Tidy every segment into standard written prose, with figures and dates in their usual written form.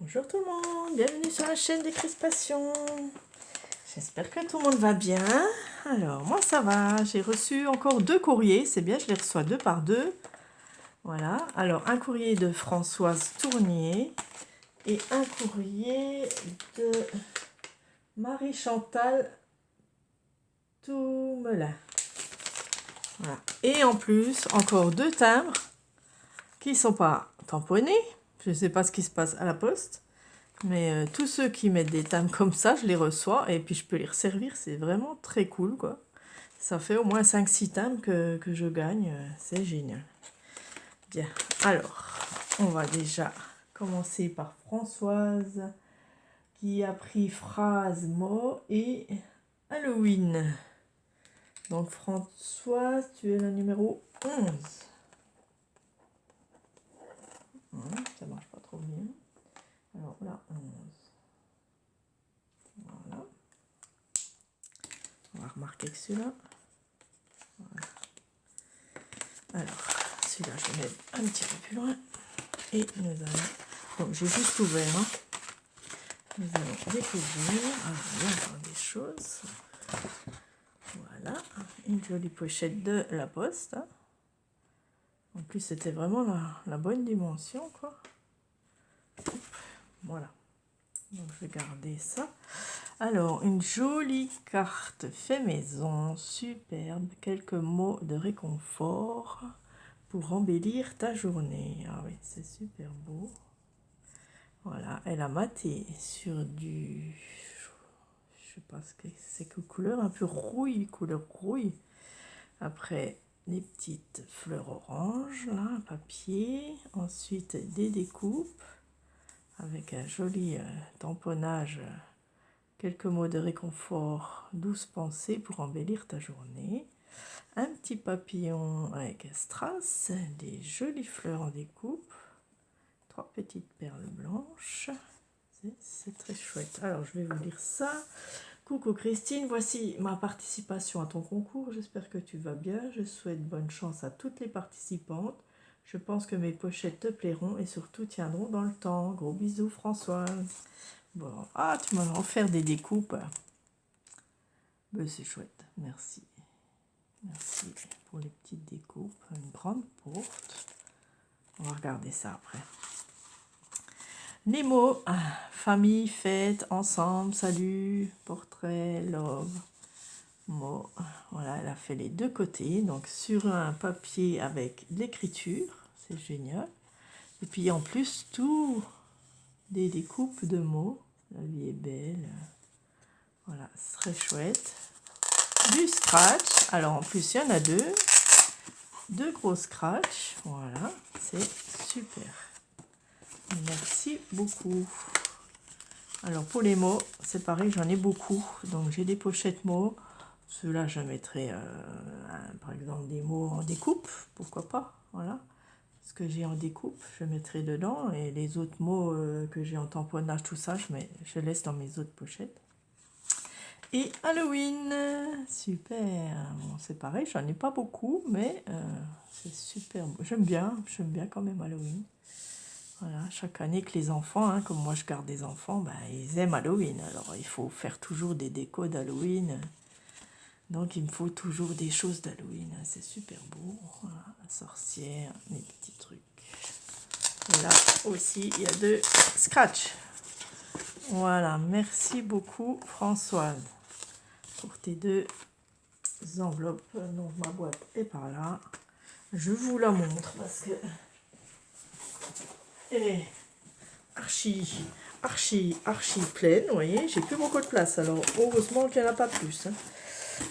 Bonjour tout le monde, bienvenue sur la chaîne des Crispations. J'espère que tout le monde va bien. Alors moi ça va, j'ai reçu encore 2 courriers, c'est bien, je les reçois 2 par 2. Voilà, alors un courrier de Françoise Tournier et un courrier de Marie-Chantal Toumelin. Voilà. Et en plus, encore 2 timbres qui ne sont pas tamponnés. Je ne sais pas ce qui se passe à la poste. Mais tous ceux qui mettent des timbres comme ça, je les reçois et puis je peux les resservir. C'est vraiment très cool, quoi. Ça fait au moins 5-6 timbres que je gagne. C'est génial. Bien. Alors, on va déjà commencer par Françoise qui a pris phrase, mot et Halloween. Donc Françoise, tu es la numéro 11. Ça marche pas trop bien. Alors là, 11. Voilà. On va remarquer que celui-là. Voilà. Alors, celui-là, je vais mettre un petit peu plus loin. Et nous allons... Donc, j'ai juste ouvert. Hein. Nous allons découvrir. Alors, il y a encore des choses. Voilà. Une jolie pochette de la Poste. Hein. En plus, c'était vraiment la bonne dimension, quoi. Voilà. Donc, je vais garder ça. Alors, une jolie carte fait maison, superbe. Quelques mots de réconfort pour embellir ta journée. Ah oui, c'est super beau. Voilà, elle a maté sur du... Je sais pas ce que c'est, que couleur, un peu rouille, couleur rouille. Après, des petites fleurs oranges, là, un papier. Ensuite, des découpes avec un joli tamponnage. Quelques mots de réconfort, douces pensées pour embellir ta journée. Un petit papillon avec strass, des jolies fleurs en découpe. 3 petites perles blanches. C'est très chouette. Alors, je vais vous lire ça. Coucou Christine, voici ma participation à ton concours. J'espère que tu vas bien. Je souhaite bonne chance à toutes les participantes. Je pense que mes pochettes te plairont et surtout tiendront dans le temps. Gros bisous Françoise. Bon, ah, tu m'as offert des découpes. Ben, c'est chouette, merci. Merci pour les petites découpes. Une grande porte. On va regarder ça après. Les mots, famille, fête, ensemble, salut, portrait, love, mots. Voilà, elle a fait les 2 côtés. Donc sur un papier avec l'écriture, c'est génial. Et puis en plus, tout des découpes de mots. La vie est belle. Voilà, c'est très chouette. Du scratch. Alors en plus, il y en a 2. 2 gros scratch. Voilà, c'est super. Merci beaucoup. Alors pour les mots, c'est pareil, j'en ai beaucoup. Donc j'ai des pochettes mots. Ceux-là, je mettrai par exemple des mots en découpe, pourquoi pas. Voilà. Ce que j'ai en découpe, je mettrai dedans. Et les autres mots que j'ai en tamponnage, tout ça, je laisse dans mes autres pochettes. Et Halloween, super. Bon, c'est pareil, j'en ai pas beaucoup, mais c'est super beau. J'aime bien quand même Halloween. Voilà, chaque année que les enfants, hein, comme moi je garde des enfants, ben, ils aiment Halloween. Alors il faut faire toujours des décos d'Halloween. Donc il me faut toujours des choses d'Halloween. C'est super beau. Voilà, la sorcière, mes petits trucs. Et là aussi, il y a 2 scratch. Voilà, merci beaucoup Françoise pour tes 2 enveloppes. Donc ma boîte est par là. Je vous la montre parce que elle est archi pleine, vous voyez, j'ai plus beaucoup de place, alors heureusement qu'il n'y en a pas plus. Hein.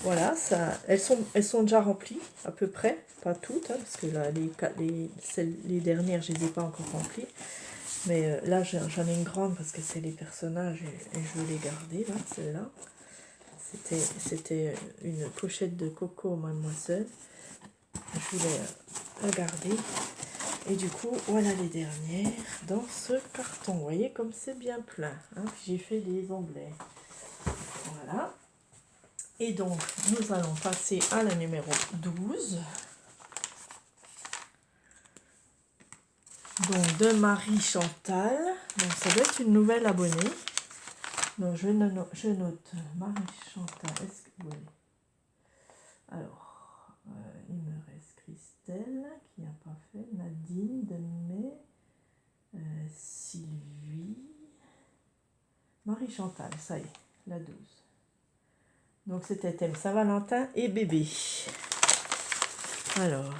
Voilà, ça, elles sont déjà remplies, à peu près, pas toutes, hein, parce que là, les dernières, je ne les ai pas encore remplies. Mais là, j'en ai une grande parce que c'est les personnages et je veux les garder, là, celle-là. C'était une pochette de Coco Mademoiselle. Je voulais la garder. Et du coup, voilà les dernières dans ce carton. Vous voyez comme c'est bien plein. Hein. J'ai fait des onglets. Voilà. Et donc, nous allons passer à la numéro 12. Donc de Marie Chantal. Donc ça doit être une nouvelle abonnée. Donc je note Marie Chantal. Est-ce que oui. Alors, il me reste Christelle qui n'a pas fait. Nadine, Demey, Sylvie. Marie Chantal, ça y est, la 12. Donc c'était thème Saint-Valentin et bébé. Alors,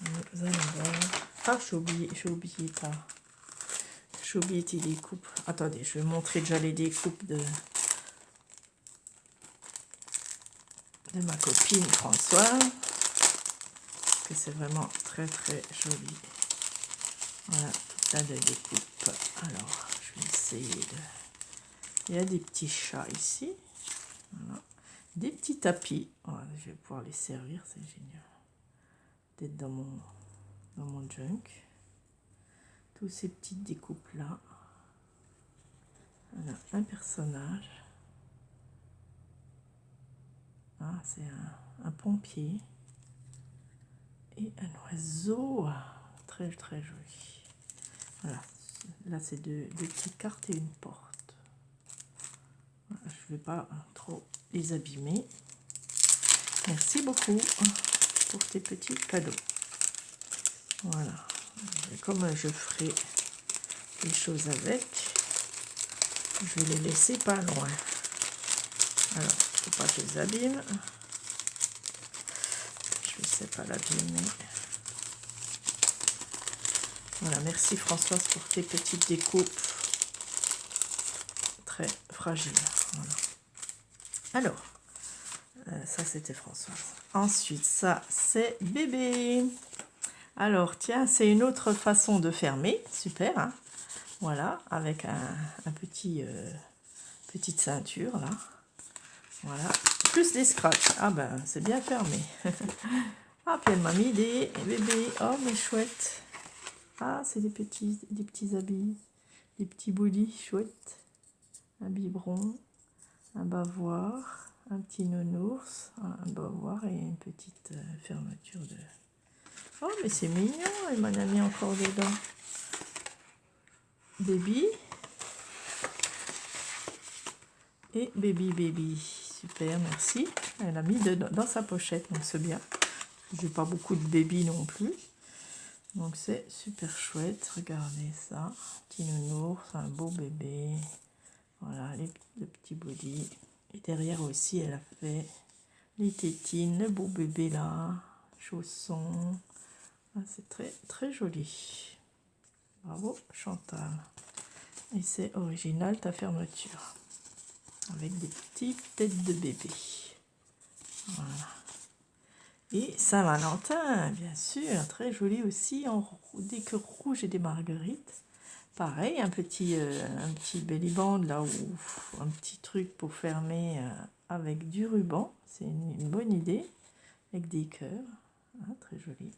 nous allons voir. Ah, j'ai oublié pas. J'ai oublié tes découpes. Attendez, je vais montrer déjà les découpes de ma copine Françoise. Parce que c'est vraiment très très joli. Voilà, tout ça de découpes. Alors, je vais essayer de... Il y a des petits chats ici. Voilà. Des petits tapis. Voilà, je vais pouvoir les servir, c'est génial. Peut-être dans mon junk. Tous ces petites découpes là. Voilà, un personnage. Ah, c'est un pompier. Et un oiseau. Très très joli. Voilà. Là, c'est deux petites cartes et une porte. Voilà, je ne vais pas trop les abîmer. Merci beaucoup pour tes petits cadeaux. Voilà. Et comme je ferai les choses avec, je vais les laisser pas loin. Alors, il ne faut pas que je les abîme. Je ne sais pas l'abîmer. Voilà, merci Françoise pour tes petites découpes très fragiles. Voilà. Alors, ça c'était Françoise. Ensuite, ça c'est bébé. Alors, tiens, c'est une autre façon de fermer. Super, hein? Voilà, avec un petit petite ceinture là. Voilà, plus des scratchs. Ah ben, c'est bien fermé. Ah, puis elle m'a mis des bébés. Oh, mais chouette. Ah, c'est des petits habits. Des petits bodys chouettes. Un biberon, un bavoir, un petit nounours, un bavoir et une petite fermeture de... Oh, mais c'est mignon, elle m'en a mis encore dedans. Baby. Et baby. Super, merci. Elle a mis dans sa pochette, donc c'est bien. J'ai pas beaucoup de baby non plus. Donc c'est super chouette. Regardez ça. Petit nounours, un beau bébé. Voilà, le petit body. Et derrière aussi, elle a fait les tétines, le beau bébé là. Chaussons. Ah, c'est très très joli. Bravo Chantal. Et c'est original ta fermeture. Avec des petites têtes de bébé. Voilà. Et Saint-Valentin, bien sûr, très joli aussi, des cœurs rouges et des marguerites. Pareil, un petit belly band là, ou un petit truc pour fermer avec du ruban. C'est une bonne idée, avec des cœurs, hein, très joli.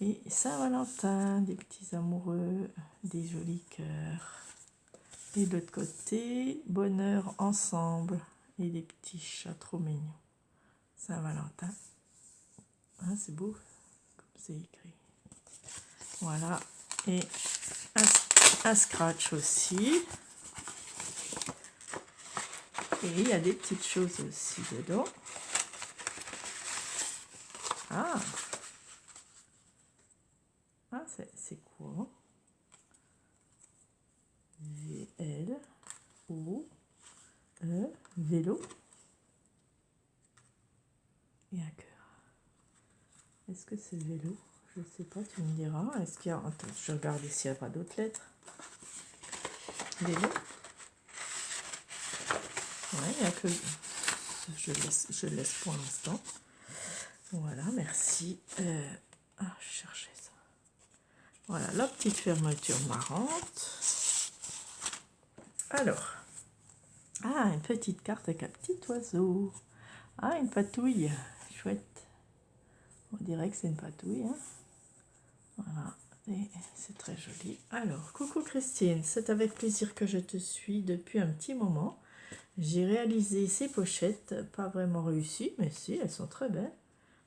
Et Saint-Valentin, des petits amoureux, des jolis cœurs. Et de l'autre côté, bonheur ensemble et des petits chats trop mignons. Saint-Valentin. Ah, c'est beau, comme c'est écrit. Voilà. Et un scratch aussi. Et il y a des petites choses aussi dedans. Ah, c'est quoi? V-L-O-E, vélo. Et un cœur. Est-ce que c'est vélo? Je ne sais pas, tu me diras. Est-ce qu'il y a... Attends, je regarde s'il n'y a pas d'autres lettres. Vélo. Ouais, il n'y a que... Je laisse pour l'instant. Voilà, merci. Je cherchais ça. Voilà, la petite fermeture marrante. Alors. Ah, une petite carte avec un petit oiseau. Ah, une patouille. Chouette. On dirait que c'est une patouille. Hein. Voilà. Et c'est très joli. Alors, coucou Christine. C'est avec plaisir que je te suis depuis un petit moment. J'ai réalisé ces pochettes. Pas vraiment réussies, mais si, elles sont très belles.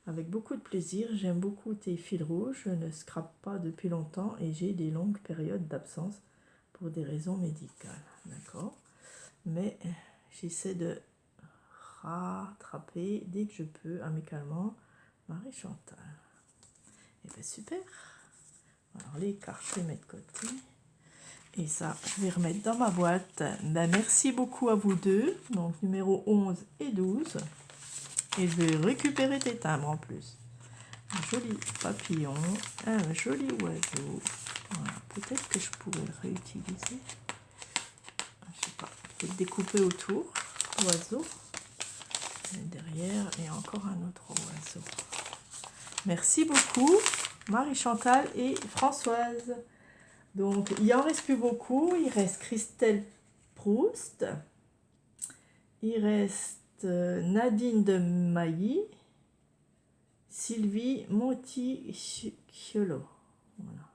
avec beaucoup de plaisir. J'aime beaucoup tes fils rouges, je ne scrape pas depuis longtemps et j'ai des longues périodes d'absence pour des raisons médicales. D'accord? Mais j'essaie de rattraper dès que je peux, amicalement, Marie-Chantal. Et bien super. Alors les cartes, je les mets de côté. Et ça, je vais remettre dans ma boîte. Ben, merci beaucoup à vous deux. Donc numéro 11 et 12. Et je vais récupérer tes timbres en plus. Un joli papillon, un joli oiseau. Voilà. Peut-être que je pourrais le réutiliser. Je sais pas. Peut-être découper autour. Oiseau. Et derrière, et encore un autre oiseau. Merci beaucoup, Marie-Chantal et Françoise. Donc, il en reste plus beaucoup. Il reste Christelle Proust. Il reste Nadine de Mailly. Sylvie Monti-Chiolo. Voilà.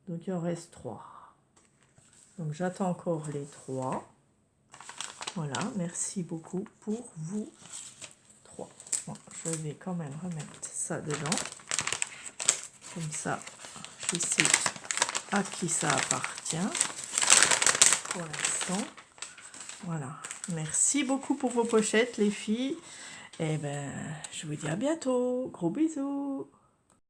Donc, il en reste 3. Donc, j'attends encore les 3. Voilà, merci beaucoup pour vous 3. Bon, je vais quand même remettre ça dedans. Comme ça, je sais à qui ça appartient pour l'instant. Voilà. Merci beaucoup pour vos pochettes, les filles. Et ben, je vous dis à bientôt. Gros bisous.